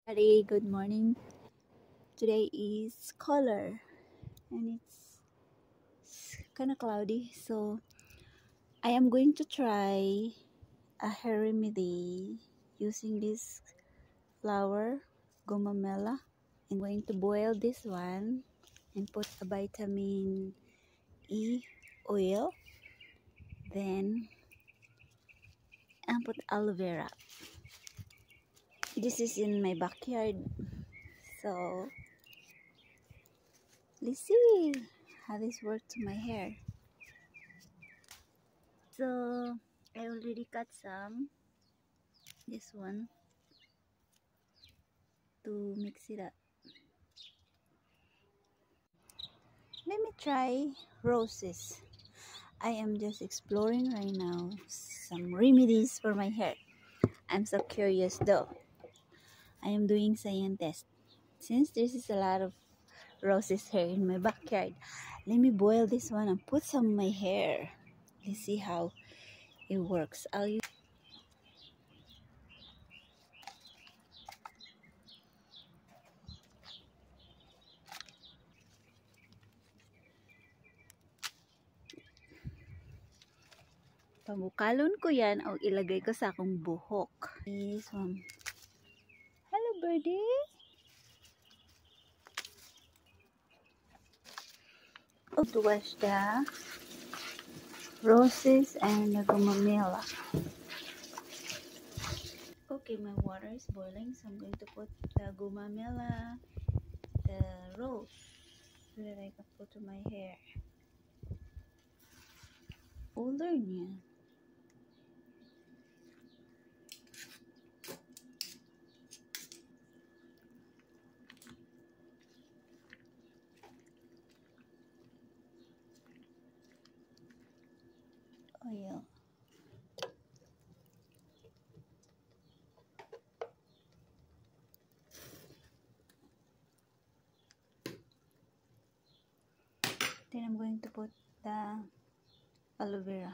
Everybody, good morning. Today is color and it's kind of cloudy, so I am going to try a hair remedy using this flower, gomamela. I'm going to boil this one and put a vitamin E oil, then I'll put aloe vera. This is in my backyard, so let's see how this works to my hair. So I already cut this one to mix it up. Let me try roses. I am just exploring right now some remedies for my hair. I'm so curious though. I am doing science test. Since there is a lot of roses here in my backyard, let me boil this one and put some in my hair. Let's see how it works. Pabukalon ko yan o ilagay ko sa akong buhok. This one. Hello, birdie. To wash the roses and the gomamela. Okay, my water is boiling, so I'm going to put the gomamela, the rose, so that I can put to my hair. Older niya. Oil. Then I'm going to put the aloe vera.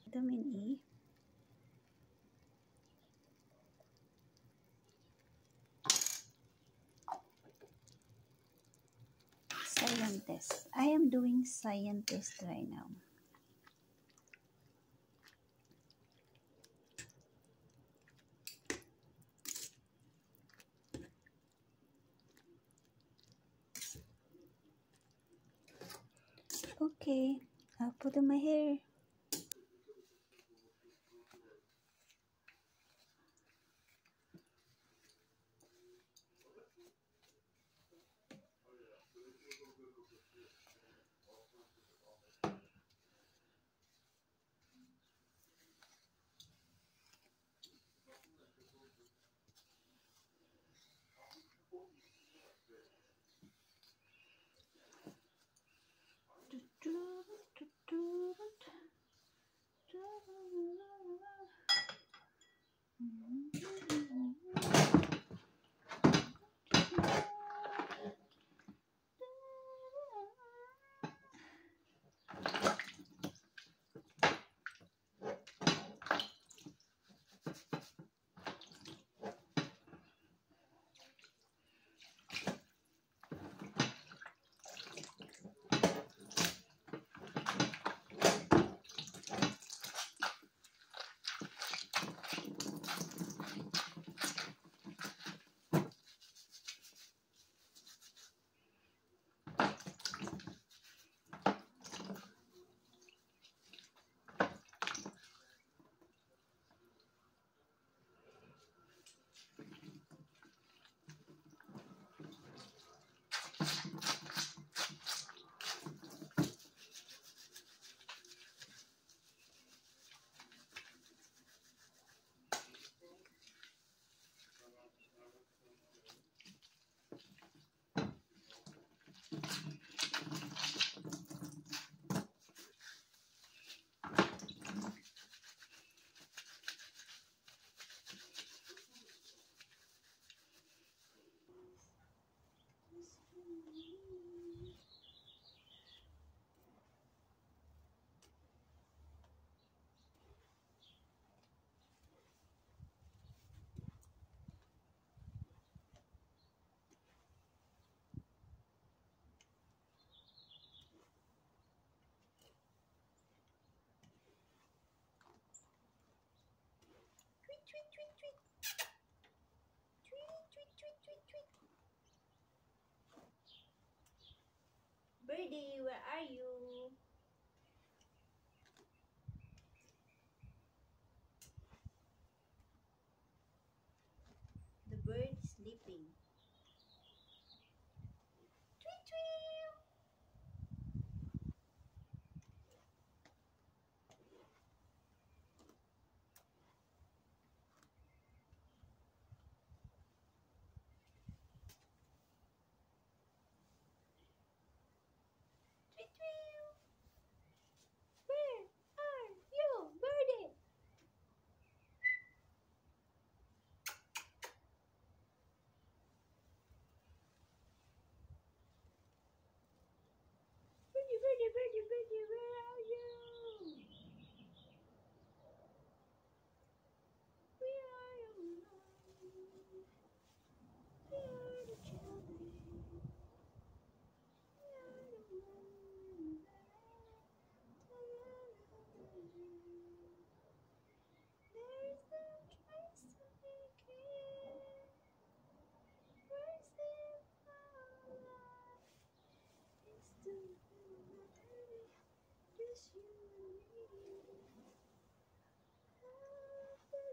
Vitamin E. Scientist. I am doing scientist right now. Okay, I'll put in my hair. Birdie, where are you? The bird is sleeping. Tweet, tweet. Tweet, tweet. Where are you, birdie? Birdie, birdie, birdie, birdie, where are you? We are alone. We are the children. We are the ones. There's no trace to begin. Where's the flower? It's too many. Just you and me. Across the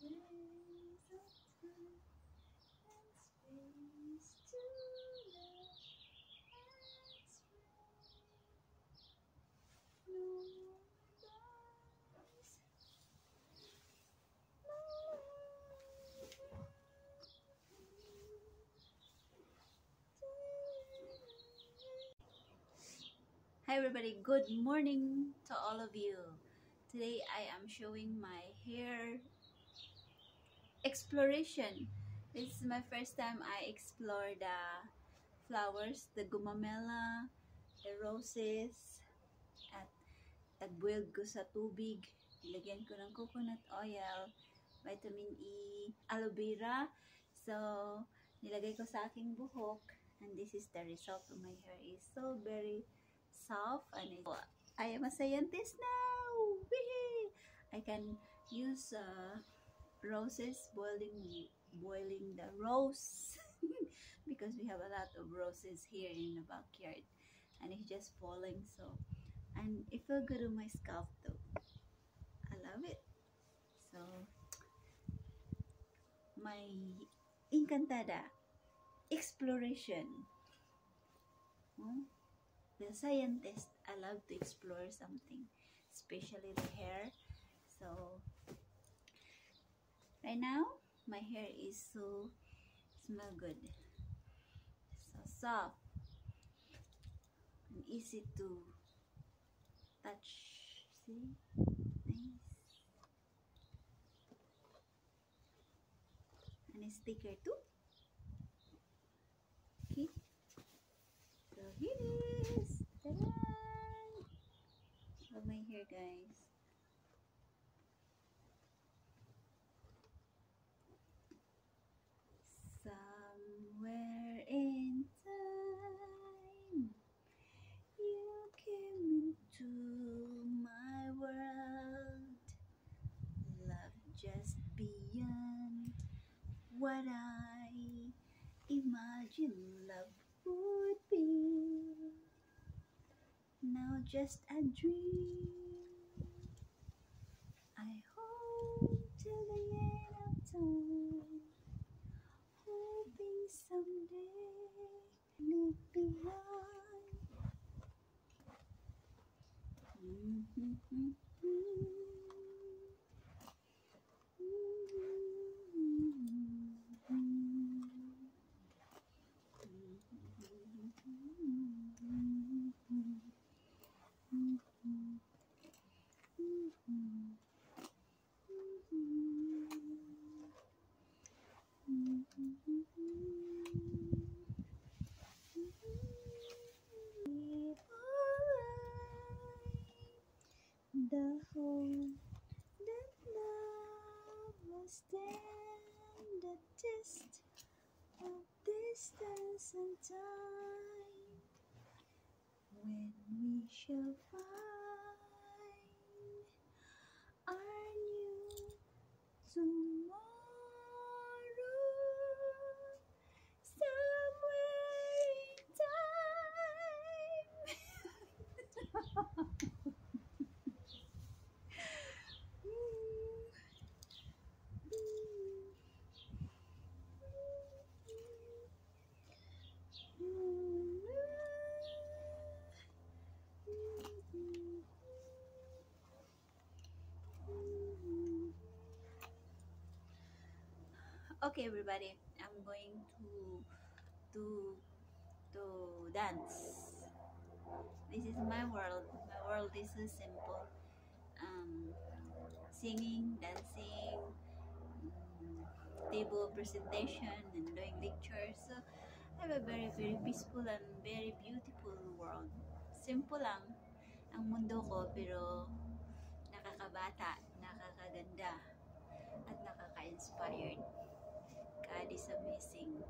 days of time and space to love and spread. No more goodbyes, no Hi everybody, good morning to all of you. Today I am showing my hair exploration. This is my first time I explore the flowers, the gumamela, the roses, at tagbuwag ko sa tubig. Nilagyan ko ng coconut oil, vitamin E, aloe vera. So, nilagay ko sa aking buhok. And this is the result of my hair. Is so very soft. And I am a scientist now! Wee! I can use roses, boiling the rose. Because we have a lot of roses here in the backyard. And it's just falling, so and it felt good on my scalp though. I love it. So my encantada exploration. The scientist, I love to explore something, especially the hair. So right now my hair is so smell good, so soft and easy to touch. See, nice. And it's thicker too. Okay, so here it is. Ta-da! Love my hair, guys. Somewhere in time, what I imagine love would be. Now just a dream. I hope till the end of time, hoping someday leave behind. The hope that love will stand the test of distance and time, when we shall find our new tomorrow somewhere in time. Okay, everybody, I'm going to to dance. This is my world. My world is so simple. Um, Singing, dancing, table presentation, and doing lectures. So I have a very peaceful and very beautiful world. Simple lang ang mundo ko, pero nakakabata, nakakaganda, at nakaka-inspired. God is amazing.